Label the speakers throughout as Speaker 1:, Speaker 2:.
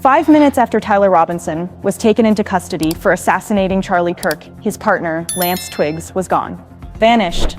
Speaker 1: 5 minutes after Tyler Robinson was taken into custody for assassinating Charlie Kirk, his partner, Lance Twiggs, was gone. Vanished.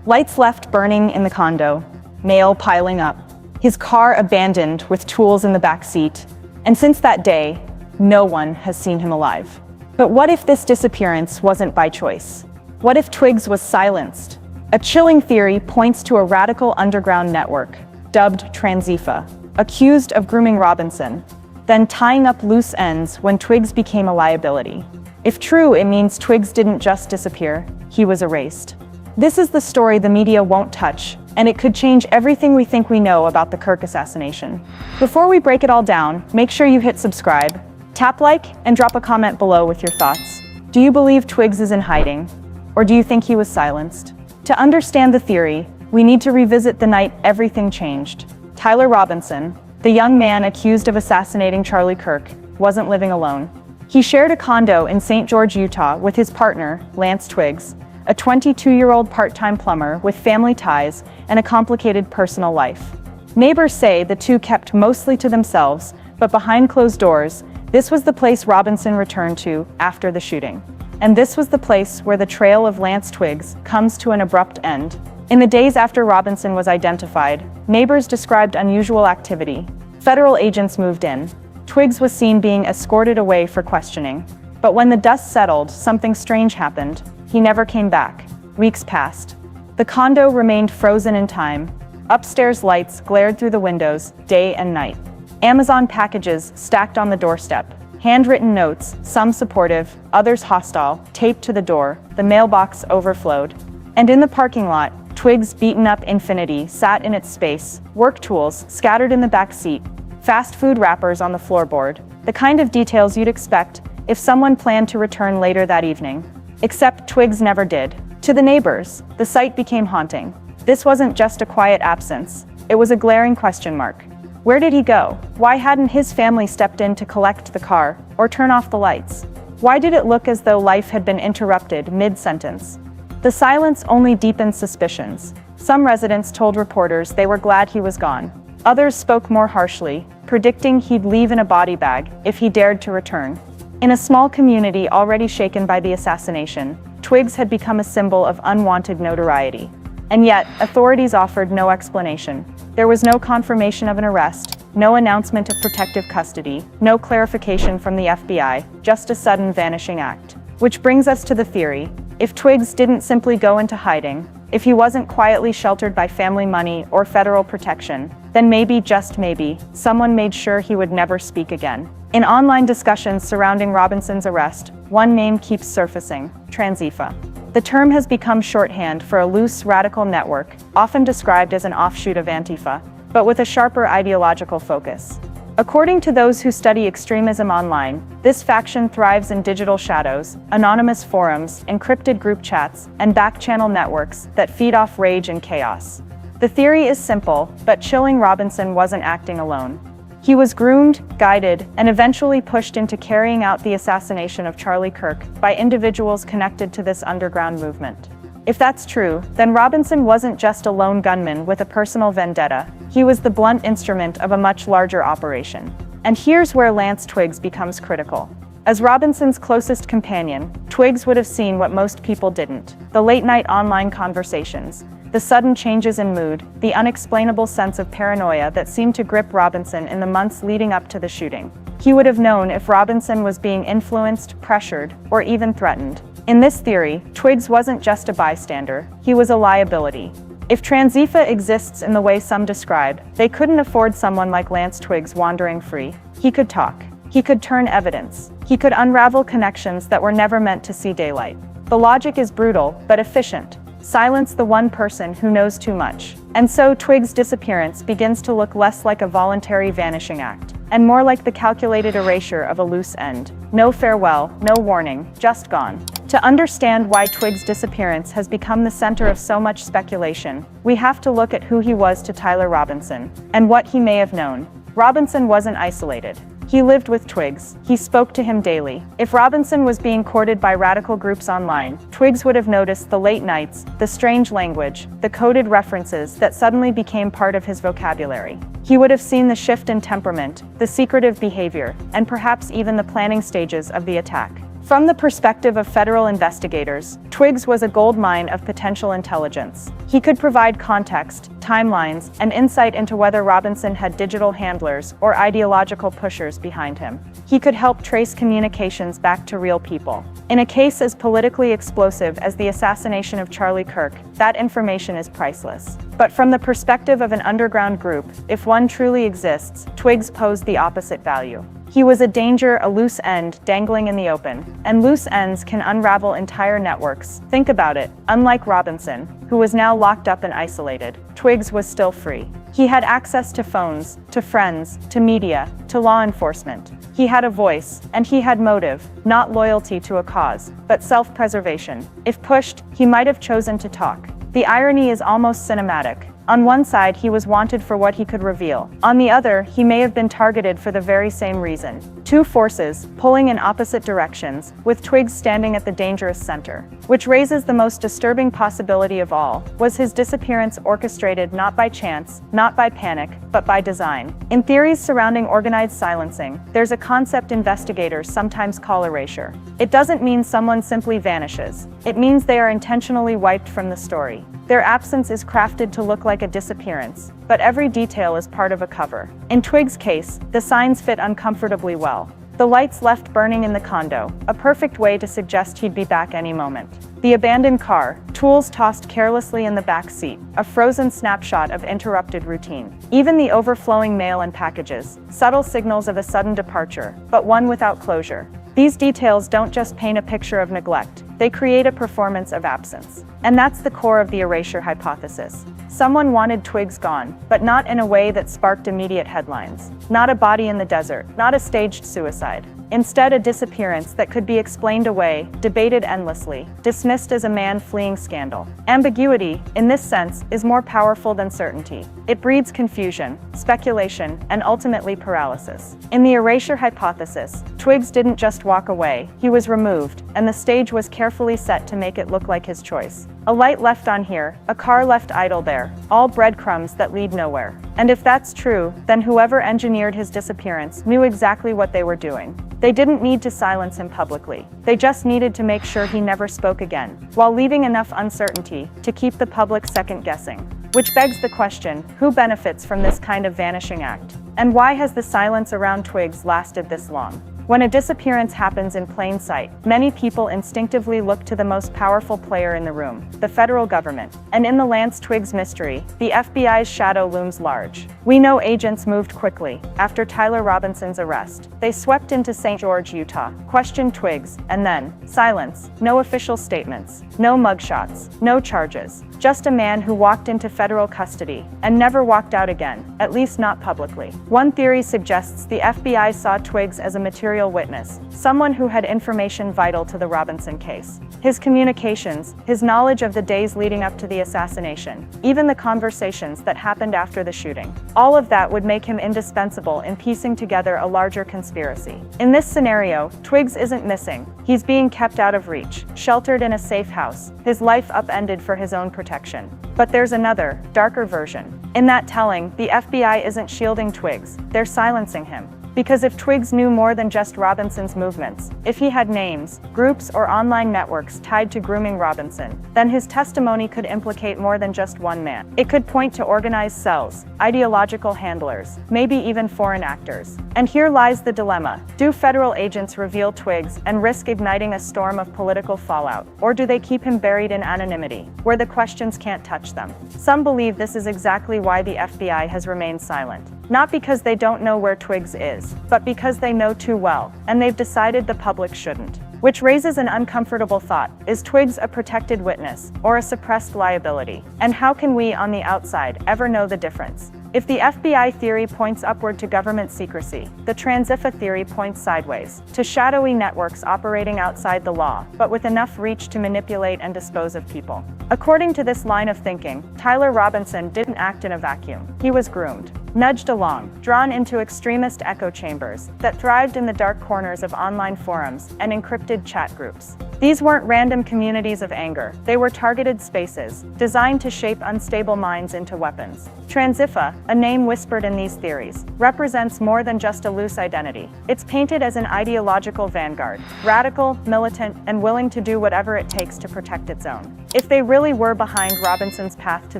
Speaker 1: Lights left burning in the condo, mail piling up, his car abandoned with tools in the back seat, and since that day, no one has seen him alive. But what if this disappearance wasn't by choice? What if Twiggs was silenced? A chilling theory points to a radical underground network, dubbed Antifa, accused of grooming Robinson, then tying up loose ends when Twiggs became a liability. If true, it means Twiggs didn't just disappear, he was erased. This is the story the media won't touch, and it could change everything we think we know about the Kirk assassination. Before we break it all down, make sure you hit subscribe, tap like, and drop a comment below with your thoughts. Do you believe Twiggs is in hiding, or do you think he was silenced? To understand the theory, we need to revisit the night everything changed. Tyler Robinson, the young man accused of assassinating Charlie Kirk, wasn't living alone. He shared a condo in St. George, Utah with his partner, Lance Twiggs, a 22-year-old part-time plumber with family ties and a complicated personal life. Neighbors say the two kept mostly to themselves, but behind closed doors, this was the place Robinson returned to after the shooting. And this was the place where the trail of Lance Twiggs comes to an abrupt end. In the days after Robinson was identified, neighbors described unusual activity. Federal agents moved in. Twiggs was seen being escorted away for questioning. But when the dust settled, something strange happened. He never came back. Weeks passed. The condo remained frozen in time. Upstairs lights glared through the windows, day and night. Amazon packages stacked on the doorstep. Handwritten notes, some supportive, others hostile, taped to the door. The mailbox overflowed. And in the parking lot, Twiggs' beaten-up Infiniti sat in its space, work tools scattered in the back seat, fast food wrappers on the floorboard, the kind of details you'd expect if someone planned to return later that evening. Except Twiggs never did. To the neighbors, the sight became haunting. This wasn't just a quiet absence, it was a glaring question mark. Where did he go? Why hadn't his family stepped in to collect the car or turn off the lights? Why did it look as though life had been interrupted mid-sentence? The silence only deepened suspicions. Some residents told reporters they were glad he was gone. Others spoke more harshly, predicting he'd leave in a body bag if he dared to return. In a small community already shaken by the assassination, Twiggs had become a symbol of unwanted notoriety. And yet, authorities offered no explanation. There was no confirmation of an arrest, no announcement of protective custody, no clarification from the FBI, just a sudden vanishing act. Which brings us to the theory. If Twiggs didn't simply go into hiding, if he wasn't quietly sheltered by family money or federal protection, then maybe, just maybe, someone made sure he would never speak again. In online discussions surrounding Robinson's arrest, one name keeps surfacing: Antifa. The term has become shorthand for a loose, radical network, often described as an offshoot of Antifa, but with a sharper ideological focus. According to those who study extremism online, this faction thrives in digital shadows, anonymous forums, encrypted group chats, and back-channel networks that feed off rage and chaos. The theory is simple, but chilling. Robinson wasn't acting alone. He was groomed, guided, and eventually pushed into carrying out the assassination of Charlie Kirk by individuals connected to this underground movement. If that's true, then Robinson wasn't just a lone gunman with a personal vendetta. He was the blunt instrument of a much larger operation. And here's where Lance Twiggs becomes critical. As Robinson's closest companion, Twiggs would have seen what most people didn't: the late-night online conversations, the sudden changes in mood, the unexplainable sense of paranoia that seemed to grip Robinson in the months leading up to the shooting. He would have known if Robinson was being influenced, pressured, or even threatened. In this theory, Twiggs wasn't just a bystander, he was a liability. If Antifa exists in the way some describe, they couldn't afford someone like Lance Twiggs wandering free. He could talk. He could turn evidence. He could unravel connections that were never meant to see daylight. The logic is brutal, but efficient. Silence the one person who knows too much. And so Twiggs' disappearance begins to look less like a voluntary vanishing act, and more like the calculated erasure of a loose end. No farewell, no warning, just gone. To understand why Twiggs' disappearance has become the center of so much speculation, we have to look at who he was to Tyler Robinson, and what he may have known. Robinson wasn't isolated. He lived with Twiggs. He spoke to him daily. If Robinson was being courted by radical groups online, Twiggs would have noticed the late nights, the strange language, the coded references that suddenly became part of his vocabulary. He would have seen the shift in temperament, the secretive behavior, and perhaps even the planning stages of the attack. From the perspective of federal investigators, Twiggs was a goldmine of potential intelligence. He could provide context, timelines, and insight into whether Robinson had digital handlers or ideological pushers behind him. He could help trace communications back to real people. In a case as politically explosive as the assassination of Charlie Kirk, that information is priceless. But from the perspective of an underground group, if one truly exists, Twiggs posed the opposite value. He was a danger, a loose end dangling in the open, and loose ends can unravel entire networks. Think about it. Unlike Robinson, who was now locked up and isolated, Twiggs was still free. He had access to phones, to friends, to media, to law enforcement. He had a voice, and he had motive, not loyalty to a cause, but self-preservation. If pushed, he might have chosen to talk. The irony is almost cinematic. On one side, he was wanted for what he could reveal. On the other, he may have been targeted for the very same reason. Two forces, pulling in opposite directions, with Twiggs standing at the dangerous center. Which raises the most disturbing possibility of all. Was his disappearance orchestrated not by chance, not by panic, but by design? In theories surrounding organized silencing, there's a concept investigators sometimes call erasure. It doesn't mean someone simply vanishes. It means they are intentionally wiped from the story. Their absence is crafted to look like a disappearance, but every detail is part of a cover. In Twiggs' case, the signs fit uncomfortably well. The lights left burning in the condo, a perfect way to suggest he'd be back any moment. The abandoned car, tools tossed carelessly in the back seat, a frozen snapshot of interrupted routine. Even the overflowing mail and packages, subtle signals of a sudden departure, but one without closure. These details don't just paint a picture of neglect, they create a performance of absence. And that's the core of the erasure hypothesis. Someone wanted Twiggs gone, but not in a way that sparked immediate headlines. Not a body in the desert, not a staged suicide. Instead, a disappearance that could be explained away, debated endlessly, dismissed as a man fleeing scandal. Ambiguity, in this sense, is more powerful than certainty. It breeds confusion, speculation, and ultimately paralysis. In the erasure hypothesis, Twiggs didn't just walk away, he was removed, and the stage was carefully set to make it look like his choice. A light left on here, a car left idle there, all breadcrumbs that lead nowhere. And if that's true, then whoever engineered his disappearance knew exactly what they were doing. They didn't need to silence him publicly. They just needed to make sure he never spoke again, while leaving enough uncertainty to keep the public second-guessing. Which begs the question, who benefits from this kind of vanishing act? And why has the silence around Twiggs lasted this long? When a disappearance happens in plain sight, many people instinctively look to the most powerful player in the room, the federal government. And in the Lance Twiggs mystery, the FBI's shadow looms large. We know agents moved quickly. After Tyler Robinson's arrest, they swept into St. George, Utah, questioned Twiggs, and then, silence. No official statements, no mugshots, no charges. Just a man who walked into federal custody and never walked out again, at least not publicly. One theory suggests the FBI saw Twiggs as a material witness, someone who had information vital to the Robinson case. His communications, his knowledge of the days leading up to the assassination, even the conversations that happened after the shooting. All of that would make him indispensable in piecing together a larger conspiracy. In this scenario, Twiggs isn't missing. He's being kept out of reach, sheltered in a safe house, his life upended for his own protection. But there's another, darker version. In that telling, the FBI isn't shielding Twiggs, they're silencing him. Because if Twiggs knew more than just Robinson's movements, if he had names, groups, or online networks tied to grooming Robinson, then his testimony could implicate more than just one man. It could point to organized cells, ideological handlers, maybe even foreign actors. And here lies the dilemma. Do federal agents reveal Twiggs and risk igniting a storm of political fallout? Or do they keep him buried in anonymity, where the questions can't touch them? Some believe this is exactly why the FBI has remained silent. Not because they don't know where Twiggs is, but because they know too well, and they've decided the public shouldn't. Which raises an uncomfortable thought. Is Twiggs a protected witness, or a suppressed liability? And how can we, on the outside, ever know the difference? If the FBI theory points upward to government secrecy, the Antifa theory points sideways, to shadowy networks operating outside the law, but with enough reach to manipulate and dispose of people. According to this line of thinking, Tyler Robinson didn't act in a vacuum. He was groomed, nudged along, drawn into extremist echo chambers that thrived in the dark corners of online forums and encrypted chat groups. These weren't random communities of anger, they were targeted spaces, designed to shape unstable minds into weapons. Antifa, a name whispered in these theories, represents more than just a loose identity. It's painted as an ideological vanguard, radical, militant, and willing to do whatever it takes to protect its own. If they really were behind Robinson's path to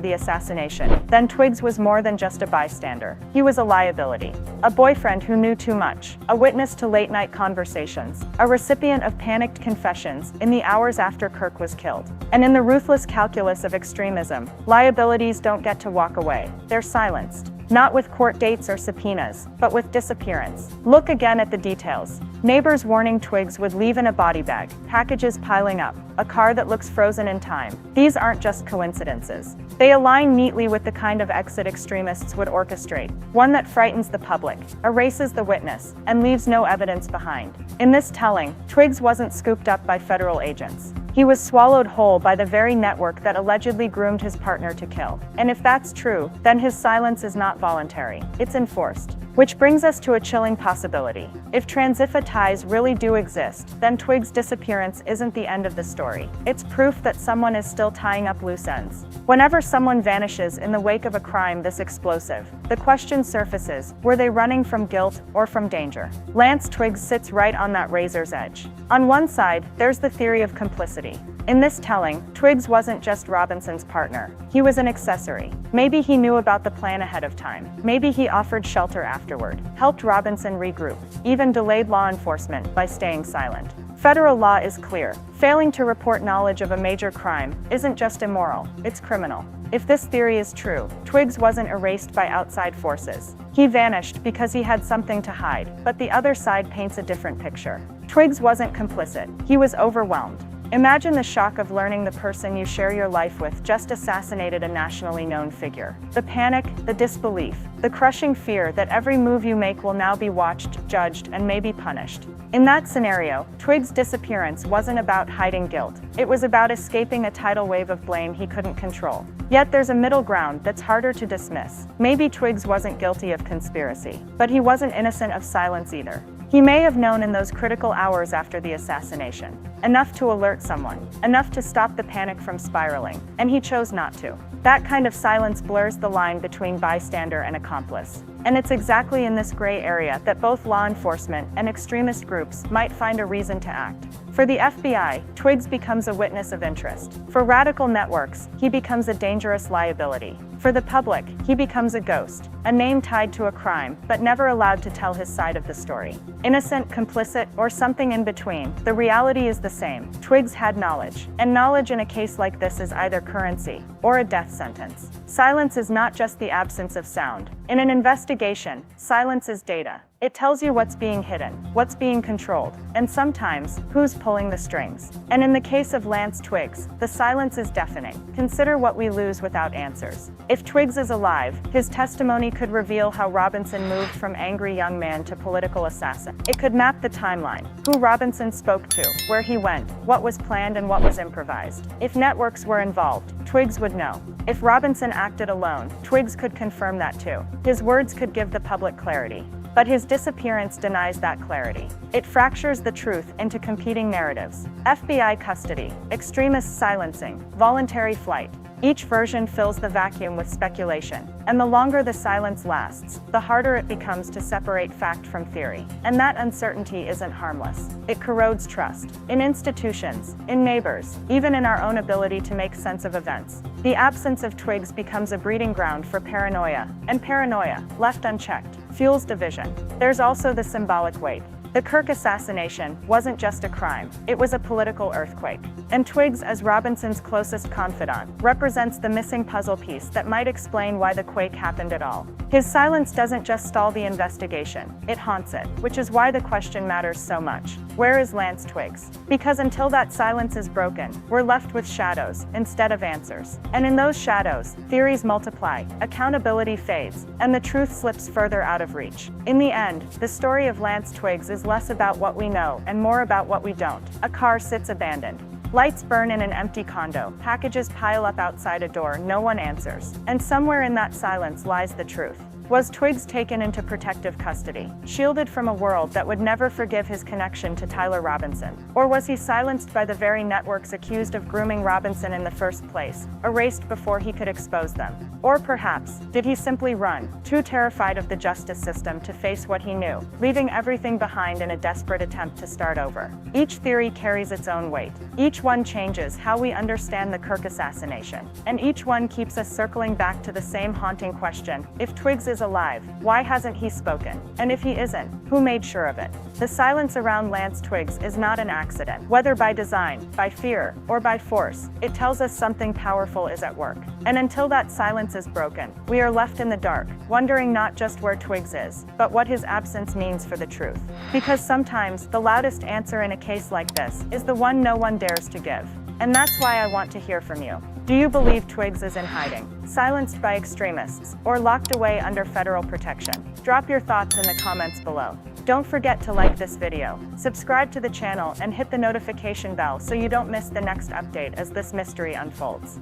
Speaker 1: the assassination, then Twiggs was more than just a bystander. He was a liability. A boyfriend who knew too much, a witness to late-night conversations, a recipient of panicked confessions in the hours after Kirk was killed. And in the ruthless calculus of extremism, liabilities don't get to walk away. They're silenced. Not with court dates or subpoenas, but with disappearance. Look again at the details. Neighbors warning Twiggs would leave in a body bag, packages piling up, a car that looks frozen in time. These aren't just coincidences. They align neatly with the kind of exit extremists would orchestrate, one that frightens the public, erases the witness, and leaves no evidence behind. In this telling, Twiggs wasn't scooped up by federal agents. He was swallowed whole by the very network that allegedly groomed his partner to kill. And if that's true, then his silence is not voluntary, it's enforced. Which brings us to a chilling possibility. If Antifa ties really do exist, then Twiggs' disappearance isn't the end of the story. It's proof that someone is still tying up loose ends. Whenever someone vanishes in the wake of a crime this explosive, the question surfaces, were they running from guilt or from danger? Lance Twiggs sits right on that razor's edge. On one side, there's the theory of complicity. In this telling, Twiggs wasn't just Robinson's partner. He was an accessory. Maybe he knew about the plan ahead of time. Maybe he offered shelter afterward, helped Robinson regroup, even delayed law enforcement by staying silent. Federal law is clear. Failing to report knowledge of a major crime isn't just immoral, it's criminal. If this theory is true, Twiggs wasn't erased by outside forces. He vanished because he had something to hide, but the other side paints a different picture. Twiggs wasn't complicit. He was overwhelmed. Imagine the shock of learning the person you share your life with just assassinated a nationally known figure. The panic, the disbelief, the crushing fear that every move you make will now be watched, judged, and maybe punished. In that scenario, Twiggs' disappearance wasn't about hiding guilt. It was about escaping a tidal wave of blame he couldn't control. Yet there's a middle ground that's harder to dismiss. Maybe Twiggs wasn't guilty of conspiracy, but he wasn't innocent of silence either. He may have known in those critical hours after the assassination, enough to alert someone, enough to stop the panic from spiraling, and he chose not to. That kind of silence blurs the line between bystander and accomplice. And it's exactly in this gray area that both law enforcement and extremist groups might find a reason to act. For the FBI, Twiggs becomes a witness of interest. For radical networks, he becomes a dangerous liability. For the public, he becomes a ghost, a name tied to a crime, but never allowed to tell his side of the story. Innocent, complicit, or something in between, the reality is the same. Twiggs had knowledge, and knowledge in a case like this is either currency or a death sentence. Silence is not just the absence of sound. In an investigation, silence is data. It tells you what's being hidden, what's being controlled, and sometimes, who's pulling the strings. And in the case of Lance Twiggs, the silence is deafening. Consider what we lose without answers. If Twiggs is alive, his testimony could reveal how Robinson moved from angry young man to political assassin. It could map the timeline, who Robinson spoke to, where he went, what was planned and what was improvised. If networks were involved, Twiggs would know. If Robinson acted alone, Twiggs could confirm that too. His words could give the public clarity. But his disappearance denies that clarity. It fractures the truth into competing narratives. FBI custody, extremist silencing, voluntary flight. Each version fills the vacuum with speculation. And the longer the silence lasts, the harder it becomes to separate fact from theory. And that uncertainty isn't harmless. It corrodes trust. In institutions, in neighbors, even in our own ability to make sense of events. The absence of Twiggs becomes a breeding ground for paranoia. And paranoia, left unchecked, fuels division. There's also the symbolic weight. The Kirk assassination wasn't just a crime, it was a political earthquake. And Twiggs, as Robinson's closest confidant, represents the missing puzzle piece that might explain why the quake happened at all. His silence doesn't just stall the investigation, it haunts it, which is why the question matters so much. Where is Lance Twiggs? Because until that silence is broken, we're left with shadows instead of answers. And in those shadows, theories multiply, accountability fades, and the truth slips further out of reach. In the end, the story of Lance Twiggs is less about what we know and more about what we don't. A car sits abandoned. Lights burn in an empty condo, packages pile up outside a door, no one answers. And somewhere in that silence lies the truth. Was Twiggs taken into protective custody, shielded from a world that would never forgive his connection to Tyler Robinson? Or was he silenced by the very networks accused of grooming Robinson in the first place, erased before he could expose them? Or perhaps, did he simply run, too terrified of the justice system to face what he knew, leaving everything behind in a desperate attempt to start over? Each theory carries its own weight. Each one changes how we understand the Kirk assassination. And each one keeps us circling back to the same haunting question: if Twiggs is alive, why hasn't he spoken? And if he isn't, who made sure of it? The silence around Lance Twiggs is not an accident. Whether by design, by fear, or by force, it tells us something powerful is at work. And until that silence is broken, we are left in the dark, wondering not just where Twiggs is, but what his absence means for the truth. Because sometimes, the loudest answer in a case like this is the one no one dares to give. And that's why I want to hear from you. Do you believe Twiggs is in hiding, silenced by extremists, or locked away under federal protection? Drop your thoughts in the comments below. Don't forget to like this video, subscribe to the channel, and hit the notification bell so you don't miss the next update as this mystery unfolds.